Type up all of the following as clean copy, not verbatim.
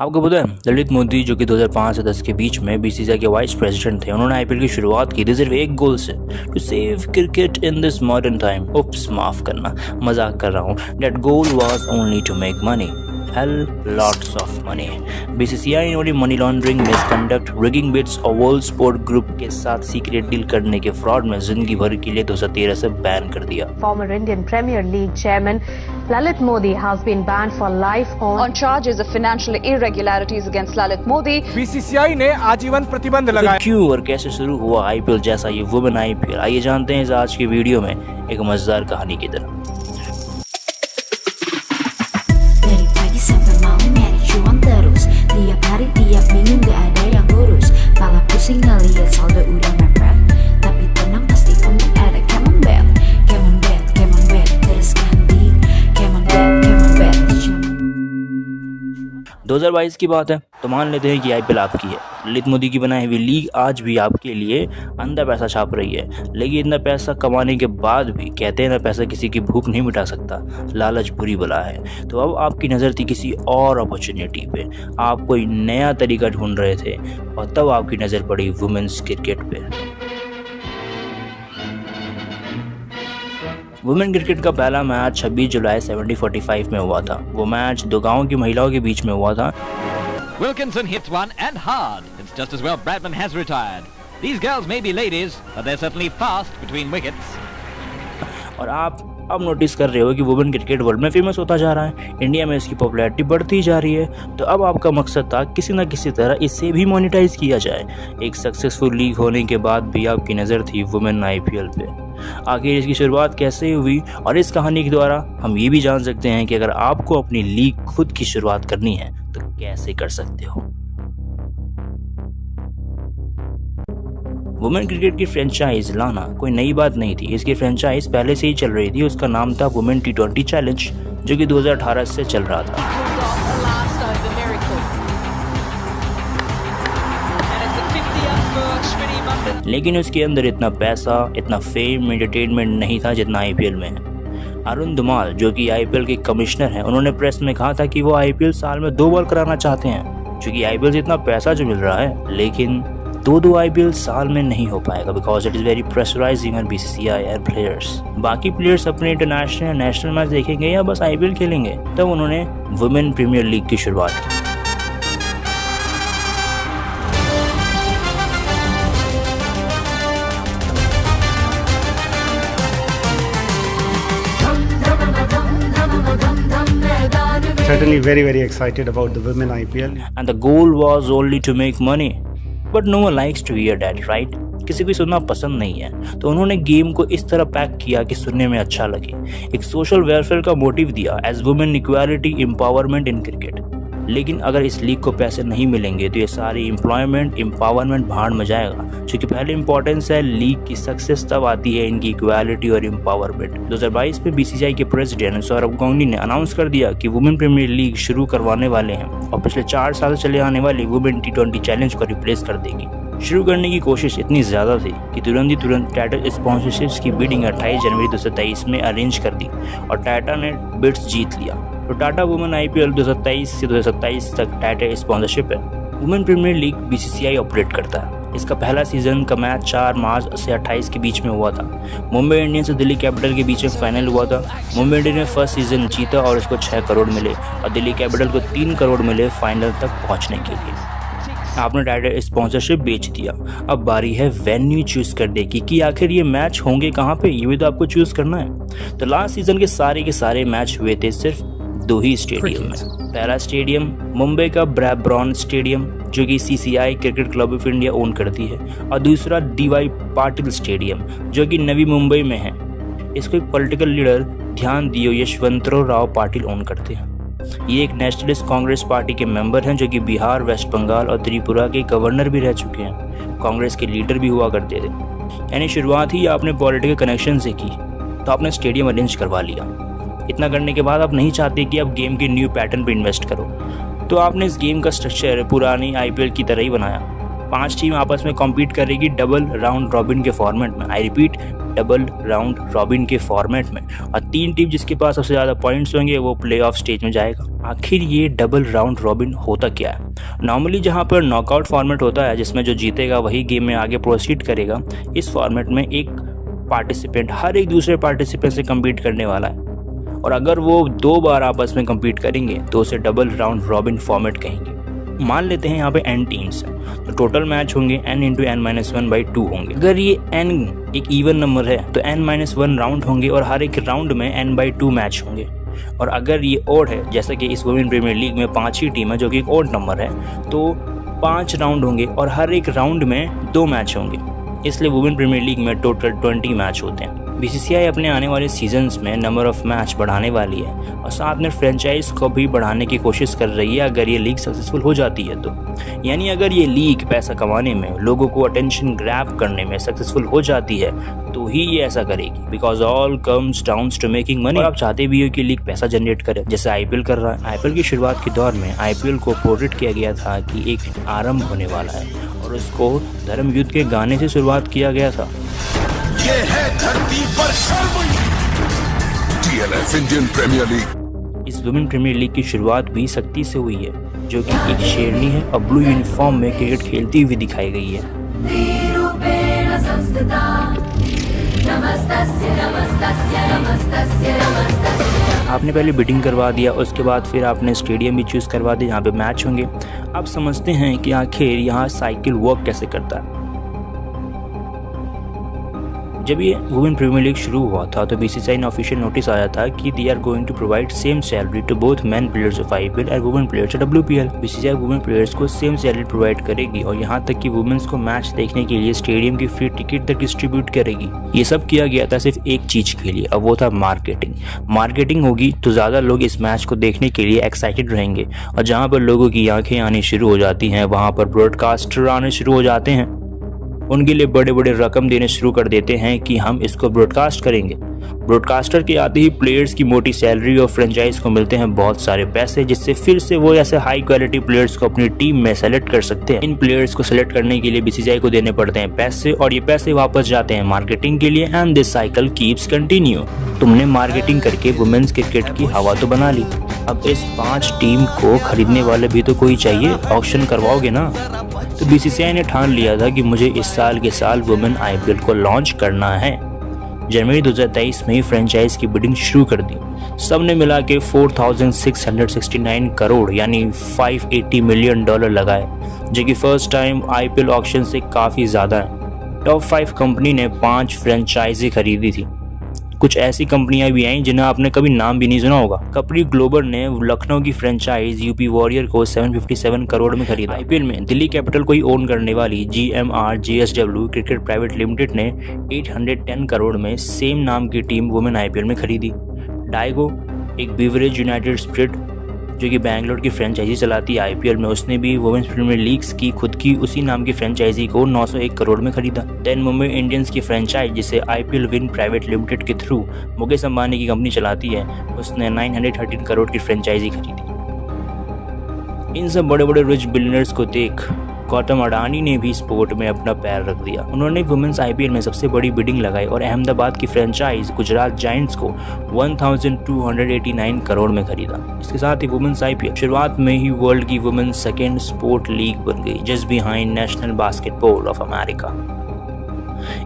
आपको पता है ललित मोदी जो कि 2005 से 10 के बीच में बीसीसीआई के वाइस प्रेसिडेंट थे, उन्होंने आईपीएल की शुरुआत की थी सिर्फ एक गोल से, to save cricket in this modern time. Oops, माफ करना, मजाक कर रहा हूँ। That goal was only to make money, hell lots of money। BCCI ने उन्हें money laundering, misconduct, rigging bids और वर्ल्ड स्पोर्ट ग्रुप के साथ सीक्रेट डील करने के फ्रॉड में जिंदगी भर के लिए 2013 से बैन कर दिया। Former Indian Premier League chairman Lalit Modi has been banned for life on charges of financial irregularities against Lalit Modi। BCCI ने आजीवन प्रतिबंध लगाया। क्यों और कैसे शुरू हुआ आईपीएल जैसा ये वुमेन आईपीएल? आइए जानते हैं इस आज की वीडियो में एक मजेदार कहानी की तरह। Sampai malam nyari cuan terus, tiap hari tiap minggu gak ada yang ngurus, malah pusing ngeliat saldo udah mepet, tapi tenang pasti untung ada Camembert, Camembert, Camembert, terus ganti Camembert 2022 की बात है तो मान लेते हैं कि आईपीएल आपकी है। ललित मोदी की बनाई हुई लीग आज भी आपके लिए अंधा पैसा छाप रही है, लेकिन इतना पैसा कमाने के बाद भी कहते हैं ना, पैसा किसी की भूख नहीं मिटा सकता, लालच बुरी बला है। तो अब आपकी नज़र थी किसी और अपॉर्चुनिटी पे, आप कोई नया तरीका ढूंढ रहे थे और तब आपकी नज़र पड़ी वुमेन्स क्रिकेट पे। वुमेन क्रिकेट का पहला मैच 26 जुलाई 1745 में हुआ था। वो मैच दो गांवों की महिलाओं के बीच में हुआ था। Wilkinson hits one and hard. It's just as well Bradman has retired. These girls may be ladies, but they're certainly fast between wickets. और आप अब नोटिस कर रहे हो कि वुमेन क्रिकेट वर्ल्ड में फेमस होता जा रहा है, इंडिया में इसकी पॉपुलैरिटी बढ़ती जा रही है। तो अब आपका मकसद था किसी न किसी तरह इसे भी मोनेटाइज किया जाए। एक सक्सेसफुल लीग होने के बाद भी आपकी नज़र थी वुमेन आईपीएल पे। आखिर इसकी शुरुआत कैसे हुई, और इस कहानी के द्वारा हम ये भी जान सकते हैं कि अगर आपको अपनी लीग खुद की शुरुआत करनी है तो कैसे कर सकते हो। वुमेन क्रिकेट की फ्रेंचाइज लाना कोई नई बात नहीं थी। इसकी फ्रेंचाइज पहले से ही चल रही थी। उसका नाम था वुमेन T20 चैलेंज, जो कि 2018 से चल रहा था। लेकिन उसके अंदर इतना पैसा, इतना फेम, एंटरटेनमेंट नहीं था जितना आईपीएल में है। अरुण धुमाल जो कि आईपीएल के कमिश्नर हैं, उन्होंने प्रेस में कहा था कि वो आईपीएल साल में 2 बार कराना चाहते हैं, क्योंकि आईपीएल से इतना पैसा जो मिल रहा है। लेकिन 2 आईपीएल साल में नहीं हो पाएगा, because it is very pressurising on BCCI and players. बाकी प्लेयर्स अपने इंटरनेशनल या नेशनल मैच देखेंगे या बस आईपीएल खेलेंगे। तब उन्होंने वुमेन प्रीमियर लीग की शुरुआत की। Certainly very excited about the women IPL. And the goal was only to make money. But no one likes to hear that, right? किसी को सुनना पसंद नहीं है, तो उन्होंने गेम को इस तरह पैक किया कि सुनने में अच्छा लगे। एक सोशल वेलफेयर का मोटिव दिया, as women equality, empowerment in cricket. लेकिन अगर इस लीग को पैसे नहीं मिलेंगे तो ये सारी एम्प्लॉयमेंट, एम्पावरमेंट भाड़ में जाएगा। क्योंकि पहले इंपॉर्टेंस है लीग की सक्सेस तब आती है इनकी इक्वालिटी और एम्पावरमेंट। 2022 में बीसीसीआई के प्रेसिडेंट सौरभ गांगुली ने अनाउंस कर दिया कि वुमेन प्रीमियर लीग शुरू करवाने वाले हैं और पिछले 4 साल से चले आने वाली वुमेन T20 चैलेंज को रिप्लेस कर देगी। शुरू करने की कोशिश इतनी ज़्यादा थी कि तुरंत टाटा स्पॉन्सरशिप्स की बिडिंग 28 जनवरी 2023 में अरेंज कर दी और टाटा ने बिड्स जीत लिया। तो टाटा वुमेन आईपीएल 2023 से 2027 तक टाटा स्पॉन्सरशिप है। Women premiere league BCCI operate करता है। इसका पहला सीजन का मैच 4 मार्च से 28 के बीच में हुआ था। मुंबई इंडियंस और दिल्ली कैपिटल के बीच में फाइनल हुआ था। मुंबई इंडियंस ने फर्स्ट सीजन जीता और उसको 6 करोड़ मिले और दिल्ली कैपिटल को 3 करोड़ मिले फाइनल तक पहुंचने के लिए। आपने टाटा स्पॉन्सरशिप बेच दिया, अब बारी है वेन्यू चूज करने की कि आखिर ये मैच होंगे कहाँ पे, ये भी तो आपको चूज करना है। तो लास्ट सीजन के सारे मैच हुए थे सिर्फ 2 ही स्टेडियम में। पहला स्टेडियम मुंबई का ब्रैबॉर्न स्टेडियम, जो कि CCI cricket club of India own करती है, और दूसरा DY पाटिल स्टेडियम, जो कि नवी मुंबई में है। इसको एक पॉलिटिकल लीडर ध्यान दियो यशवंतराव पाटिल ओन करते हैं। ये एक नेशनलिस्ट कांग्रेस पार्टी के मेंबर हैं, जो कि बिहार, वेस्ट बंगाल और त्रिपुरा के गवर्नर भी रह चुके हैं। कांग्रेस के लीडर भी हुआ करते थे। यानी शुरुआत ही आपने पॉलिटिकल कनेक्शन से की, तो आपने स्टेडियम अरेंज करवा लिया। इतना करने के बाद आप नहीं चाहते कि आप गेम के न्यू पैटर्न पे इन्वेस्ट करो, तो आपने इस गेम का स्ट्रक्चर पुरानी आईपीएल की तरह ही बनाया। 5 टीम आपस में कॉम्पीट करेगी डबल राउंड रॉबिन के फॉर्मेट में। I repeat, double round robin के फॉर्मेट में, और 3 टीम जिसके पास सबसे ज़्यादा पॉइंट्स होंगे वो प्लेऑफ स्टेज में जाएगा। आखिर ये डबल राउंड रॉबिन होता क्या है? नॉर्मली जहाँ पर नॉकआउट फॉर्मेट होता है जिसमें जो जीतेगा वही गेम में आगे प्रोसीड करेगा, इस फॉर्मेट में एक पार्टिसिपेंट हर एक दूसरे पार्टिसिपेंट से कम्पीट करने वाला है, और अगर वो 2 बार आपस में कम्पीट करेंगे तो उसे डबल राउंड रॉबिन फॉर्मेट कहेंगे। मान लेते हैं यहाँ पे n टीम्स हैं, तो टोटल मैच होंगे n × n-1/2 होंगे। अगर ये n एक इवन नंबर है तो n-1 राउंड होंगे और हर एक राउंड में n/2 मैच होंगे। और अगर ये ओड है, जैसा कि इस वुमेन प्रीमियर लीग में 5 ही टीम है जो कि एक ओड नंबर है, तो 5 राउंड होंगे और हर एक राउंड में 2 मैच होंगे। इसलिए वुमेन प्रीमियर लीग में टोटल 20 मैच होते हैं। बीसीसीआई अपने आने वाले सीजन्स में नंबर ऑफ मैच बढ़ाने वाली है और साथ में फ्रेंचाइज को भी बढ़ाने की कोशिश कर रही है अगर ये लीग सक्सेसफुल हो जाती है तो। यानी अगर ये लीग पैसा कमाने में, लोगों को अटेंशन ग्रैब करने में सक्सेसफुल हो जाती है तो ही ये ऐसा करेगी, because all comes down to making money. और आप चाहते भी हो कि लीग पैसा जनरेट करे, जैसे आईपीएल कर रहा है। आईपीएल की शुरुआत के दौर में आईपीएल को पोर्ट्रेट किया गया था कि एक आरंभ होने वाला है, और उसको धर्म युद्ध के गाने से शुरुआत किया गया था। ये है धरती पर TLF इंडियन प्रीमियर लीग। इस वुमेन प्रीमियर लीग की शुरुआत भी शक्ति से हुई है, जो कि एक शेरनी है और ब्लू यूनिफॉर्म में क्रिकेट खेलती हुई दिखाई गई है। आपने पहले बिडिंग करवा दिया, उसके बाद फिर आपने स्टेडियम भी चूज करवा दिया जहाँ पे मैच होंगे। अब समझते हैं कि आखिर यहाँ साइकिल वर्क कैसे करता है। जब ये वुमेन प्रीमियर लीग शुरू हुआ था तो बीसीसीआई ने ऑफिशियल नोटिस आया था कि they are going to provide same salary to both men players of IPL and women players of WPL। BCCI women players को सेम सैलरी प्रोवाइड करेगी और यहाँ तक कि वुमेन्स को मैच देखने के लिए स्टेडियम की फ्री टिकट तक डिस्ट्रीब्यूट करेगी। ये सब किया गया था सिर्फ एक चीज के लिए, अब वो था मार्केटिंग। मार्केटिंग होगी तो ज्यादा लोग इस मैच को देखने के लिए एक्साइटेड रहेंगे, और जहाँ पर लोगों की आंखें आनी शुरू हो जाती हैं वहाँ पर ब्रॉडकास्टर आने शुरू हो जाते हैं। उनके लिए बड़े बड़े रकम देने शुरू कर देते हैं कि हम इसको ब्रॉडकास्ट करेंगे। ब्रॉडकास्टर के आते ही प्लेयर्स की मोटी सैलरी और फ्रेंचाइज को मिलते हैं बहुत सारे पैसे, जिससे फिर से वो ऐसे हाई क्वालिटी प्लेयर्स को अपनी टीम में सेलेक्ट कर सकते हैं। इन प्लेयर्स को सेलेक्ट करने के लिए बीसीसीआई को देने पड़ते हैं पैसे, और ये पैसे वापस जाते हैं मार्केटिंग के लिए, and this cycle keeps continue. तुमने मार्केटिंग करके वुमेन्स क्रिकेट की हवा तो बना ली, अब इस 5 टीम को खरीदने वाले भी तो कोई चाहिए, ऑक्शन करवाओगे ना। तो बीसीसीआई ने ठान लिया था कि मुझे इस साल के साल वुमेन आईपीएल को लॉन्च करना है। जनवरी 2023 में ही फ्रेंचाइज की बिडिंग शुरू कर दी। सबने मिला के 4,669 करोड़ यानी $580 मिलियन लगाए, जो कि फर्स्ट टाइम आईपीएल ऑक्शन से काफ़ी ज़्यादा है। टॉप 5 कंपनी ने 5 फ्रेंचाइजी खरीदी थी। कुछ ऐसी कंपनियां भी आई जिन्हें आपने कभी नाम भी नहीं सुना होगा। कपरी ग्लोबल ने लखनऊ की फ्रेंचाइज यूपी वॉरियर को 757 करोड़ में खरीदा। आईपीएल में दिल्ली कैपिटल को ही ओन करने वाली GMR JSW cricket private limited ने 810 करोड़ में सेम नाम की टीम वुमेन आईपीएल में खरीदी। डाइगो, एक बीवरेज यूनाइटेड स्पिरिट जो कि बैंगलोर की फ्रेंचाइजी चलाती है आईपीएल में, उसने भी वुमेन्स प्रीमियर लीग्स की खुद की उसी नाम की फ्रेंचाइजी को 901 करोड़ में खरीदा। देन मुंबई इंडियंस की फ्रेंचाइज जिसे आईपीएल विन प्राइवेट लिमिटेड के थ्रू मुकेश अंबानी की कंपनी चलाती है, उसने 913 करोड़ की फ्रेंचाइजी खरीदी। इन सब बड़े बड़े रिच बिलियनर्स को देख गौतम अडानी ने भी स्पोर्ट में अपना पैर रख दिया। उन्होंने वुमेन्स आईपीएल में सबसे बड़ी बिडिंग लगाई और अहमदाबाद की फ्रेंचाइज गुजरात जायंट्स को 1289 करोड़ में खरीदा। इसके साथ ही वुमेन्स आईपीएल शुरुआत में ही वर्ल्ड की वुमेन्स सेकेंड स्पोर्ट लीग बन गई, just behind national basketball of America.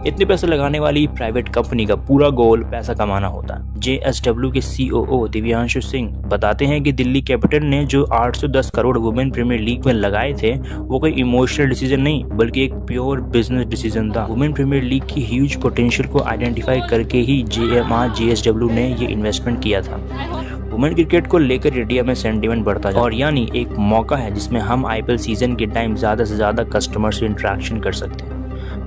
इतने पैसे लगाने वाली प्राइवेट कंपनी का पूरा गोल पैसा कमाना होता है। JSW के COO दिव्यांशु सिंह बताते हैं कि दिल्ली कैपिटल ने जो 810 करोड़ वुमेन प्रीमियर लीग में लगाए थे वो कोई इमोशनल डिसीजन नहीं बल्कि एक प्योर बिजनेस डिसीजन था। वुमेन प्रीमियर लीग की ह्यूज पोटेंशियल को आइडेंटिफाई करके ही JMR JSW ने ये इन्वेस्टमेंट किया था। वुमेन क्रिकेट को लेकर इंडिया में सेंटिमेंट बढ़ता है और यानी एक मौका है जिसमें हम आईपीएल सीजन के टाइम ज़्यादा से ज़्यादा कस्टमर से इंटरेक्शन कर सकते हैं।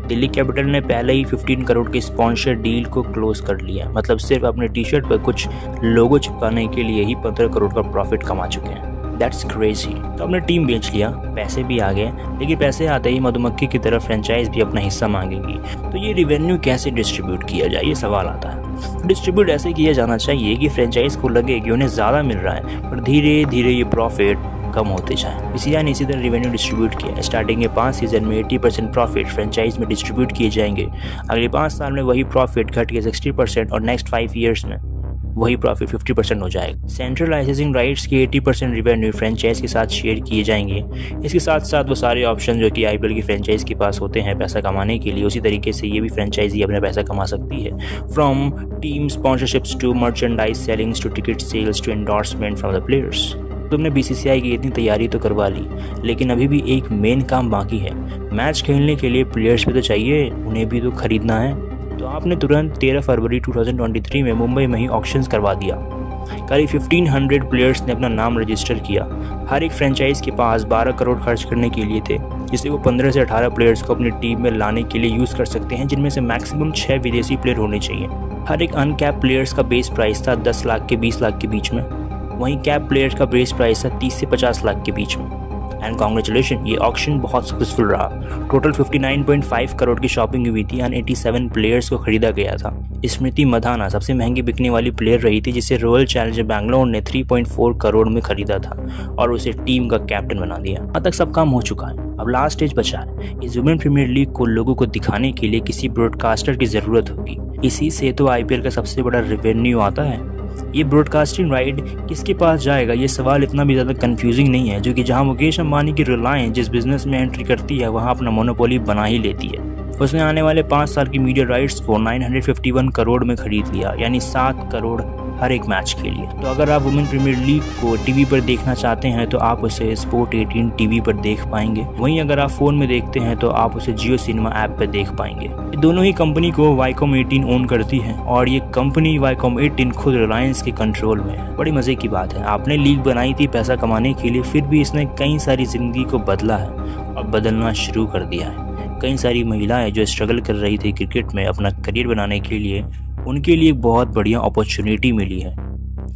दिल्ली कैपिटल ने पहले ही 15 करोड़ के स्पॉन्सर डील को क्लोज कर लिया, मतलब सिर्फ अपने टी शर्ट पर कुछ लोगो चिपकाने के लिए ही 15 करोड़ का प्रॉफिट कमा चुके हैं। That's crazy. तो हमने टीम बेच लिया, पैसे भी आ गए, लेकिन पैसे आते ही मधुमक्खी की तरह फ्रेंचाइज भी अपना हिस्सा मांगेगी। तो ये रेवेन्यू कैसे डिस्ट्रीब्यूट किया जाए, ये सवाल आता है। डिस्ट्रीब्यूट ऐसे किया जाना चाहिए कि फ्रेंचाइज को लगे कि उन्हें ज़्यादा मिल रहा है, पर धीरे धीरे ये प्रॉफिट कम होते जाएं। बीसीसीआई ने इसी तरह रेवेन्यू डिस्ट्रीब्यूट किया। स्टार्टिंग के 5 सीजन में 80% प्रॉफिट फ्रेंचाइज में डिस्ट्रीब्यूट किए जाएंगे। अगले 5 साल में वही प्रॉफिट घट के 60% और नेक्स्ट 5 ईयर्स में वही प्रॉफिट 50% हो जाएगा। सेंट्रल लाइसेंसिंग राइट्स के 80% रेवेन्यू फ्रेंचाइज के साथ शेयर किए जाएंगे। इसके साथ साथ वो सारे ऑप्शन जो कि आईपीएल की फ्रेंचाइज के पास होते हैं पैसा कमाने के लिए, उसी तरीके से ये भी फ्रेंचाइजी अपना पैसा कमा सकती है। From team sponsorships to merchandise sellings to ticket sales to endorsement from the players. तुमने बीसीसीआई की इतनी तैयारी तो करवा ली, लेकिन अभी भी एक मेन काम बाकी है। मैच खेलने के लिए प्लेयर्स भी तो चाहिए, उन्हें भी तो खरीदना है। तो आपने तुरंत 13 फरवरी 2023 में मुंबई में ही ऑक्शंस करवा दिया। करीब 1500 प्लेयर्स ने अपना नाम रजिस्टर किया। हर एक फ्रेंचाइज के पास 12 करोड़ खर्च करने के लिए थे, जिससे वो 15 से 18 प्लेयर्स को अपनी टीम में लाने के लिए यूज़ कर सकते हैं, जिनमें से मैक्सिमम 6 विदेशी प्लेयर होने चाहिए। हर एक अनकैप प्लेयर्स का बेस प्राइस था 10 लाख के 20 लाख के बीच में, वहीं कैप प्लेयर्स का बेस प्राइस था 30 से 50 लाख के बीच में। एंड कॉन्ग्रेचुलेशन, ये ऑक्शन बहुत सक्सेसफुल रहा। टोटल 59.5 करोड़ की शॉपिंग हुई थी एंड 87 प्लेयर्स को खरीदा गया था। स्मृति मंधाना सबसे महंगी बिकने वाली प्लेयर रही थी, जिसे रॉयल चैलेंजर बैंगलोर ने 3.4 करोड़ में खरीदा था और उसे टीम का कैप्टन बना दिया। अब तक सब काम हो चुका है, अब लास्ट स्टेज बचा है। इस वुमेन प्रीमियर लीग को लोगों को दिखाने के लिए किसी ब्रॉडकास्टर की जरूरत होगी। इसी से तो आईपीएल का सबसे बड़ा रेवेन्यू आता है। ये ब्रॉडकास्टिंग राइट किसके पास जाएगा, ये सवाल इतना भी ज़्यादा कंफ्यूजिंग नहीं है, जो कि जहां मुकेश अंबानी की रिलायंस जिस बिजनेस में एंट्री करती है वहां अपना मोनोपोली बना ही लेती है। उसने आने वाले 5 साल की मीडिया राइट्स को 951 करोड़ में खरीद लिया, यानी 7 करोड़ हर एक मैच के लिए। तो अगर आप वुमेन प्रीमियर लीग को टीवी पर देखना चाहते हैं तो आप उसे स्पोर्ट 18 टीवी पर देख पाएंगे। वहीं अगर आप फ़ोन में देखते हैं तो आप उसे जियो सिनेमा ऐप पर देख पाएंगे। ये दोनों ही कंपनी को वाईकॉम 18 ओन करती है और ये कंपनी वाईकॉम 18 खुद रिलायंस के कंट्रोल में है। बड़ी मज़े की बात है, आपने लीग बनाई थी पैसा कमाने के लिए, फिर भी इसने कई सारी ज़िंदगी को बदला है और बदलना शुरू कर दिया है। कई सारी महिलाएं जो स्ट्रगल कर रही थी क्रिकेट में अपना करियर बनाने के लिए, उनके लिए एक बहुत बढ़िया अपॉर्चुनिटी मिली है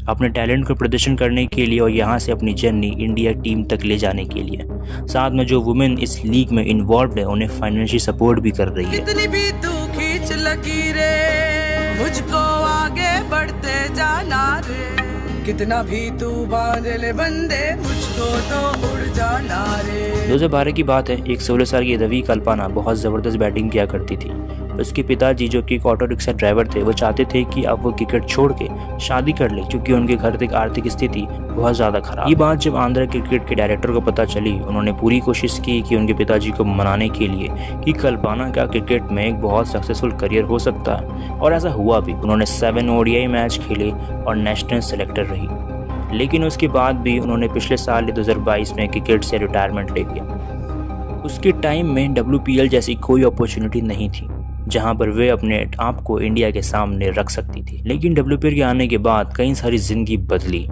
अपने टैलेंट को प्रदर्शन करने के लिए और यहाँ से अपनी जर्नी इंडिया टीम तक ले जाने के लिए। साथ में जो वुमेन इस लीग में इन्वॉल्व है उन्हें फाइनेंशियल सपोर्ट भी कर रही है। कितनी भी तू खींच लकीरें, मुझको आगे बढ़ते जाना रे, कितना भी तू बादल बंदे, मुझको तो उड़ जाना रे। 2012 की बात है, एक 16 साल की रवि कल्पना बहुत ज़बरदस्त बैटिंग किया करती थी। उसके पिताजी जो कि एक ऑटो रिक्शा ड्राइवर थे, वो चाहते थे कि अब वो क्रिकेट छोड़ के शादी कर ले, क्योंकि उनके घर की आर्थिक स्थिति बहुत ज़्यादा खराब। ये बात जब आंध्र क्रिकेट के डायरेक्टर को पता चली, उन्होंने पूरी कोशिश की कि उनके पिताजी को मनाने के लिए कि कल्पना का क्रिकेट में एक बहुत सक्सेसफुल करियर हो सकता है, और ऐसा हुआ भी। उन्होंने 7 ODI मैच खेले और नेशनल सेलेक्टर रही, लेकिन उसके बाद भी उन्होंने पिछले साल 2022 में क्रिकेट से रिटायरमेंट ले लिया। उसके टाइम में WPL जैसी कोई अपॉर्चुनिटी नहीं थी जहां पर वे अपने आप को इंडिया के सामने रख सकती थी, लेकिन WPL के आने के बाद कई सारी जिंदगी बदली।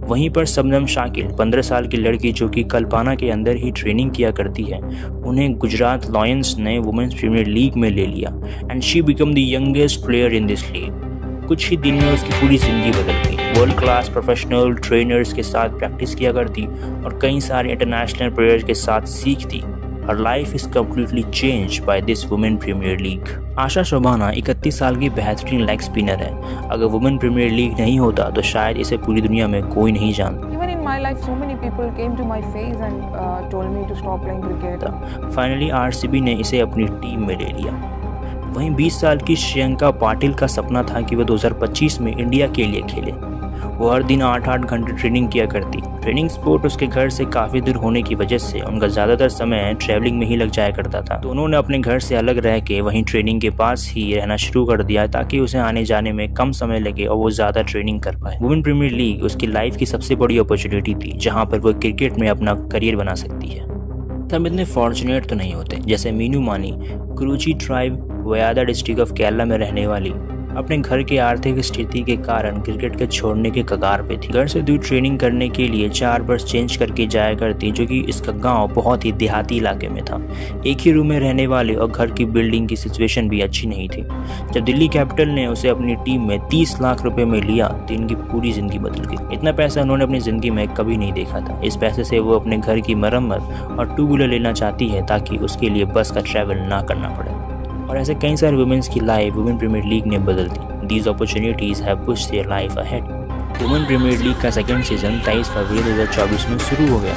वहीं पर शबनम शाकिल 15 साल की लड़की जो कि कल्पना के अंदर ही ट्रेनिंग किया करती है, उन्हें गुजरात लायंस ने वुमेन्स प्रीमियर लीग में ले लिया and she become the youngest player in this league. कुछ ही दिन में उसकी पूरी जिंदगी बदल गई। वर्ल्ड क्लास प्रोफेशनल ट्रेनर्स के साथ प्रैक्टिस किया करती और कई सारे इंटरनेशनल प्लेयर्स के साथ सीखती। Her life is completely changed by this Women Premier League. आशा शोभाना 31 साल की बेहतरीन लेग स्पिनर है। अगर वुमेन प्रीमियर लीग नहीं होता तो शायद इसे पूरी दुनिया में कोई नहीं जानता। Even in my life, so many people came to my face and told me to stop playing cricket. Finally RCB ने इसे अपनी टीम में ले लिया। वहीं 20 साल की श्रेयंका पाटिल का सपना था कि वह 2025 में इंडिया के लिए खेले। वो हर दिन 8-8 घंटे ट्रेनिंग किया करती। ट्रेनिंग स्पॉट उसके घर से काफ़ी दूर होने की वजह से उनका ज़्यादातर समय ट्रैवलिंग में ही लग जाया करता था। तो उन्होंने अपने घर से अलग रह के वहीं ट्रेनिंग के पास ही रहना शुरू कर दिया ताकि उसे आने जाने में कम समय लगे और वो ज़्यादा ट्रेनिंग कर पाए। वुमेन प्रीमियर लीग उसकी लाइफ की सबसे बड़ी अपॉर्चुनिटी थी जहाँ पर वो क्रिकेट में अपना करियर बना सकती है। सब इतने फॉर्चुनेट तो नहीं होते जैसे मीनू मानी, कुरुची ट्राइब वयादा डिस्ट्रिक्ट ऑफ केरला में रहने वाली। अपने घर की आर्थिक स्थिति के कारण क्रिकेट के छोड़ने के कगार पे थी। घर से दूर ट्रेनिंग करने के लिए 4 बस चेंज करके जाया करती, जो कि इसका गांव बहुत ही देहाती इलाके में था। एक ही रूम में रहने वाले और घर की बिल्डिंग की सिचुएशन भी अच्छी नहीं थी। जब दिल्ली कैपिटल ने उसे अपनी टीम में 30 लाख रुपए में लिया तो इनकी पूरी जिंदगी बदल गई। इतना पैसा उन्होंने अपनी जिंदगी में कभी नहीं देखा था। इस पैसे से वो अपने घर की मरम्मत और 2 व्हीलर लेना चाहती है ताकि उसके लिए बस का ट्रैवल ना करना पड़े। और ऐसे कई सारे वुमेन्स की लाइफ वुमेन प्रीमियर लीग ने बदल दी। These opportunities have pushed their life ahead. Women premiere league का सेकेंड सीजन 23 फरवरी 2024 में शुरू हो गया।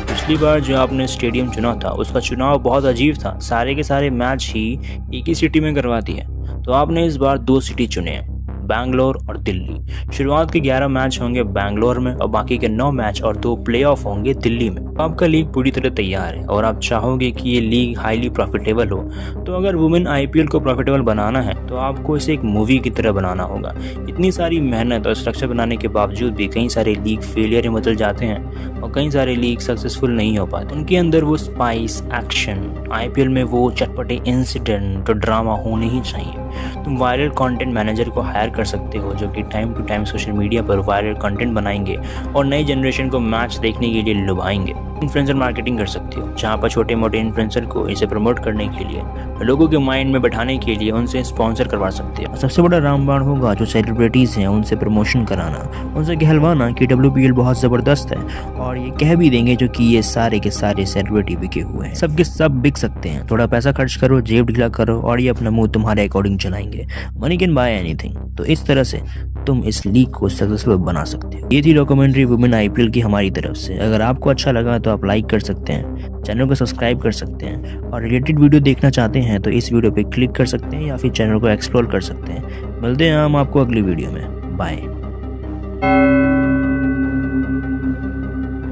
पिछली बार जो आपने स्टेडियम चुना था उसका चुनाव बहुत अजीब था, सारे के सारे मैच ही एक ही सिटी में करवा दिए। तो आपने इस बार 2 सिटी चुने हैं, बैंगलोर और दिल्ली। शुरुआत के 11 मैच होंगे बैंगलोर में और बाकी के 9 मैच और 2 प्लेऑफ होंगे दिल्ली में। आपका लीग पूरी तरह तैयार है और आप चाहोगे कि ये लीग हाईली प्रॉफिटेबल हो। तो अगर वुमेन आईपीएल को प्रॉफिटेबल बनाना है तो आपको इसे एक मूवी की तरह बनाना होगा। इतनी सारी मेहनत और स्ट्रक्चर बनाने के बावजूद भी कई सारे लीग फेलियर में बदल जाते हैं और कई सारे लीग सक्सेसफुल नहीं हो पाते। उनके अंदर वो स्पाइस, एक्शन, आईपीएल में वो चटपटे इंसिडेंट और ड्रामा होने ही चाहिए। तुम वायरल कंटेंट मैनेजर को हायर कर सकते हो जो कि time to time social media पर वायरल कंटेंट बनाएंगे और नई जनरेशन को मैच देखने के लिए लुभाएंगे। इन्फ्लुएंसर मार्केटिंग कर सकते हो जहाँ पर छोटे मोटे इन्फ्लुएंसर को इसे प्रमोट करने के लिए, लोगों के माइंड में बैठाने के लिए उनसे स्पॉन्सर करवा सकते हो। सबसे बड़ा रामबाण होगा जो सेलिब्रिटीज़ हैं उनसे प्रमोशन कराना, उनसे कहलवाना कि WPL बहुत ज़बरदस्त है और ये कह भी देंगे जो कि ये सारे के सारे सेलिब्रिटी बिके हुए हैं, सब के सब बिक सकते हैं। थोड़ा पैसा खर्च करो, जेब ढीला करो और ये अपना मुंह तुम्हारे अकॉर्डिंग चलाएंगे। Money can buy anything. तो इस तरह से तुम इस लीग को सक्सेसफुल बना सकते हो। ये थी डॉक्यूमेंट्री वुमेन आईपीएल की हमारी तरफ से। अगर आपको अच्छा लगा तो आप लाइक कर सकते हैं, चैनल को सब्सक्राइब कर सकते हैं और रिलेटेड वीडियो देखना चाहते हैं तो इस वीडियो पे क्लिक कर सकते हैं या फिर चैनल को एक्सप्लोर कर सकते हैं। मिलते हैं हम आपको अगली वीडियो में। बाय।